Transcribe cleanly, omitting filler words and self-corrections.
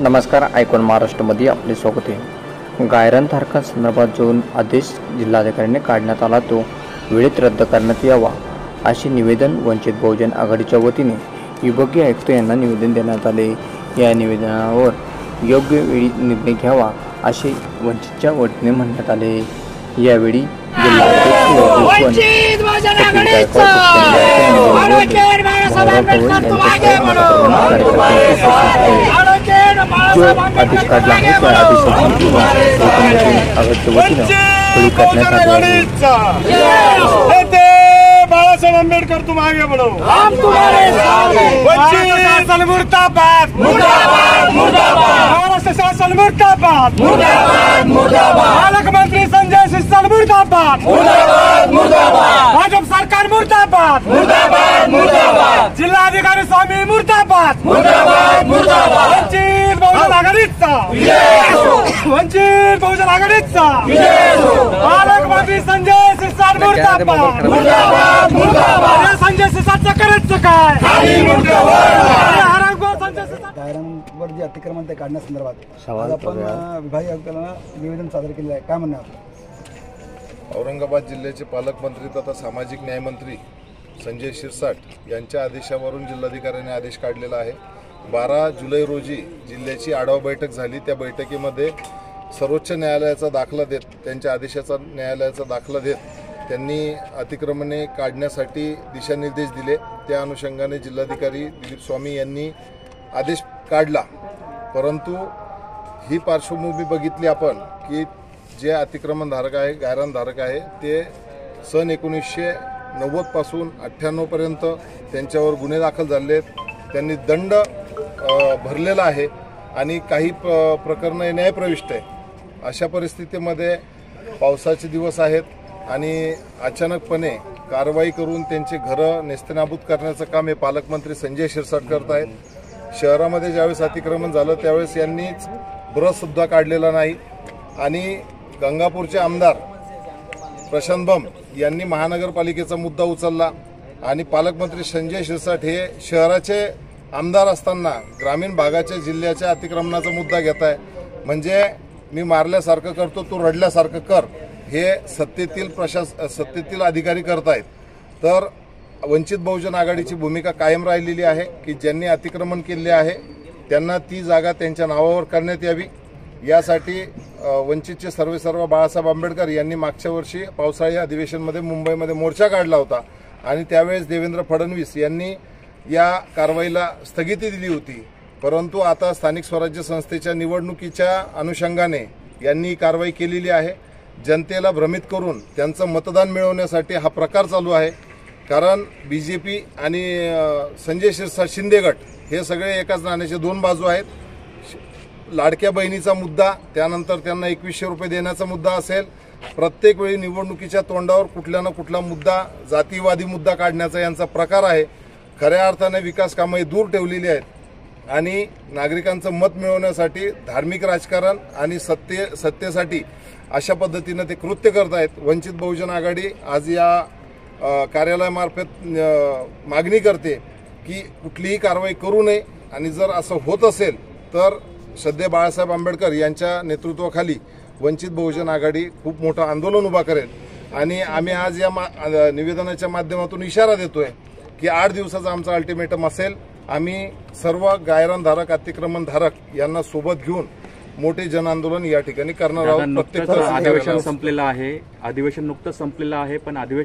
नमस्कार, आयकॉन महाराष्ट्रामध्ये आपले स्वागत आहे। गायरान धारकांसंदर्भात जो आदेश जिल्हाधिकाऱ्यांनी काढण्यात आला तो वेळेत रद्द करण्यात यावा असे निवेदन वंचित बहुजन आघाडीच्या वतीने विभागीय आयुक्त यांना निवेदन देण्यात आले। या निवेदनावर योग्य वेळी निर्णय घ्यावा असे वंचितच्या वतीने म्हणण्यात आले। यावेळी जो आदेश काढला आहे त्या आदेशाची बाळासाहेब आंबेडकर तुम आगे बढ़ो, हम तुम्हारे साथ हैं। शासन मुर्दाबाद मुर्दाबाद मुर्दाबाद, महाराष्ट्र शासन मुर्दाबाद मुर्दाबाद मुर्दाबाद, पालकमंत्री संजय शिरसाट मुर्दाबाद मुर्दाबाद मुर्दाबाद, भाजप सरकार मुर्दाबाद मुर्दाबाद मुर्दाबाद, जिल्हाधिकारी स्वामी मुर्दाबाद मुर्दाबाद मुर्दाबाद, वंचित बहुजन आघाडीचा वंचित बहुजन आघाडीचा पालकमंत्री संजय शिरसाट मुर्दाबाद मुर्दाबाद मुर्दाबाद, संजय शिरसाटचं करायचं काय? गायरांवर जे अतिक्रमण ते काढण्यासंदर्भात आज आपण विभागीय आयुक्तांना निवेदन सादर केले आहे, काय म्हणणं आपलं? औरंगाबाद जिल्ह्याचे पालकमंत्री तथा सामाजिक न्यायमंत्री संजय शिरसाट यांच्या आदेशावरून जिल्हाधिकाऱ्यांनी आदेश काढलेला आहे। 12 जुलै रोजी जिल्ह्याची आढावा बैठक झाली। त्या बैठकीमध्ये सर्वोच्च न्यायालयाचा दाखला देत, त्यांच्या आदेशाचा न्यायालयाचा दाखला देत त्यांनी अतिक्रमणे काढण्यासाठी दिशानिर्देश दिले। त्या अनुषंगाने जिल्हाधिकारी दिलीप स्वामी यांनी आदेश काढला। परंतु ही पार्श्वभूमी बघितली आपण की जे अतिक्रमण धारक आहे, गायरान धारक आहे, ते सन 1990 पासून 98 पर्यंत त्यांच्यावर गुन्हे दाखल झाले आहेत। त्यांनी दंड भरलेला आहे आणि काही प्रकरणे न्यायप्रविष्ट आहे। अशा परिस्थितीमध्ये पावसाचे दिवस आहेत आणि अचानकपणे कारवाई करून त्यांचे घरं नेस्तनाबूत करण्याचं काम हे पालकमंत्री संजय शिरसाट करत आहेत। शहरामध्ये ज्यावेळेस अतिक्रमण झालं त्यावेळेस यांनीच ब्रशसुद्धा काढलेला नाही आणि गंगापूरचे आमदार प्रशांत बंब यांनी महानगरपालिकेचा मुद्दा उचलला आणि पालकमंत्री संजय शिरसाट हे शहराचे आमदार असताना ग्रामीण भागाच्या जिल्ह्याच्या अतिक्रमणाचा मुद्दा घेत आहे। म्हणजे मी मारल्यासारखं करतो, तू रडल्यासारखं कर, हे सत्तेतील अधिकारी करतायत। तर वंचित बहुजन आघाडीची भूमिका कायम राहिलेली आहे की ज्यांनी अतिक्रमण केले आहे त्यांना ती जागा त्यांच्या नावावर करण्यात यावी। यासाठी वंचितचे सर्व बाळासाहेब आंबेडकर यांनी मागच्या वर्षी पावसाळी अधिवेशनमध्ये मुंबईमध्ये मोर्चा काढला होता आणि त्यावेळेस देवेंद्र फडणवीस यांनी या कारवाईला स्थगिती दिली होती। परंतु आता स्थानिक स्वराज्य संस्थेच्या निवडणुकीच्या अनुषंगाने यांनी कारवाई केलेली आहे। जनतेला भ्रमित करून त्यांचं मतदान मिळवण्यासाठी हा प्रकार चालू आहे। कारण बीजेपी आणि संजय शिरसाट शिंदे गट हे सगळे एकाच नाण्याचे दोन बाजू आहेत। लाडक्या बहिणीचा मुद्दा, त्यानंतर त्यांना 2100 रुपये देण्याचा मुद्दा असेल, प्रत्येक वेळी निवडणुकीच्या तोंडावर कुठला ना कुठला मुद्दा, जातीवादी मुद्दा काढण्याचा यांचा प्रकार आहे। खऱ्या अर्थाने विकास कामे दूर ठेवलेली आहेत आणि नागरिकांचं मत मिळवण्यासाठी धार्मिक राजकारण आणि सत्तेसाठी अशा पद्धतीने ते कृत्य करत आहेत। वंचित बहुजन आघाडी आज या कार्यालयामार्फत मागणी करते की कुठलीही कारवाई करू नये आणि जर असं होत असेल तर सध्या बाळासाहेब आंबेडकर यांच्या नेतृत्वाखाली वंचित बहुजन आघाडी खूप मोठं आंदोलन उभा करेल आणि आम्ही आज या निवेदनाच्या माध्यमातून इशारा देतोय की 8 दिवसाचा आमचा अल्टिमेटम असेल। आम्ही सर्व गायरान धारक, अतिक्रमण धारक यांना सोबत घेऊन मोठे जन आंदोलन या ठिकाणी करणार आहोत। अधिवेशन संपलेलं आहे, अधिवेशन नुकतंच संपलेलं आहे, पण अधिवेशन